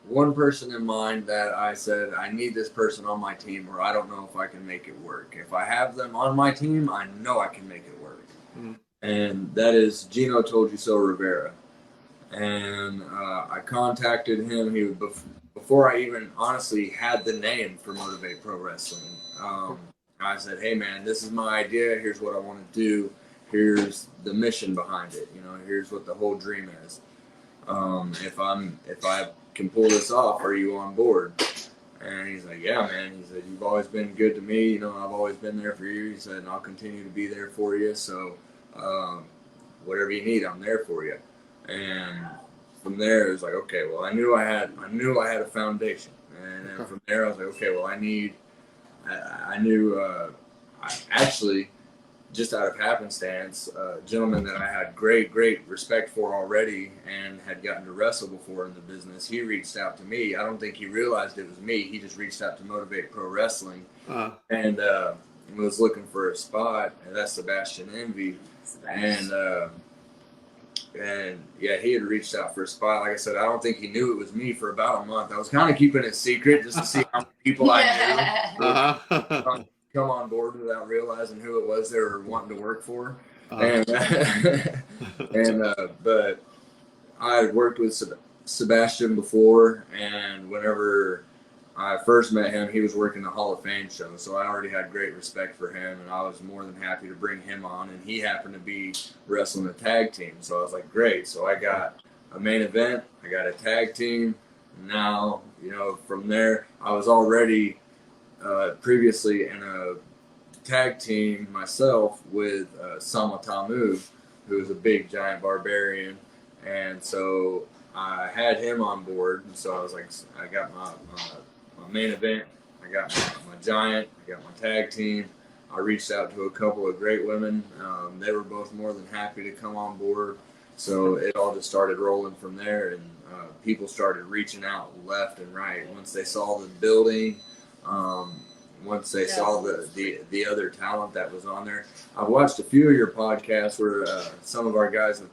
one person in mind that I said, I need this person on my team, or I don't know if I can make it work. If I have them on my team, I know I can make it work. Mm. And that is Gino ToldyouSo Rivera. And I contacted him. He was before I even honestly had the name for Motivate Pro Wrestling. I said, "Hey man, this is my idea. Here's what I want to do. Here's the mission behind it. Here's what the whole dream is. If I can pull this off, are you on board?" And he's like, "Yeah, man." He said, "You've always been good to me. I've always been there for you." He said, "And I'll continue to be there for you. So whatever you need, I'm there for you." And from there, it was like, okay, well, I knew I had a foundation. And then from there, I was like, okay, well, I knew I actually, just out of happenstance, a gentleman that I had great respect for already and had gotten to wrestle before in the business, he reached out to me. I don't think he realized it was me. He just reached out to Motivate Pro Wrestling and was looking for a spot, and that's Sebastian Envy. And yeah, he had reached out for a spot. Like I said, I don't think he knew it was me for about a month. I was kind of keeping it secret just to see how many people I knew come on board without realizing who it was they were wanting to work for. But I had worked with Sebastian before, and whenever I first met him, he was working the Hall of Fame show, so I already had great respect for him, and I was more than happy to bring him on, and he happened to be wrestling a tag team, so I was like, great. So I got a main event, I got a tag team. Now, from there, I was already previously in a tag team myself with Sama Tamu, who is a big, giant barbarian, and so I had him on board, and so I was like, I got my main event, I got my giant, I got my tag team. I reached out to a couple of great women. They were both more than happy to come on board. So it all just started rolling from there, and people started reaching out left and right. Once they saw the building, once they saw the other talent that was on there. I've watched a few of your podcasts where some of our guys have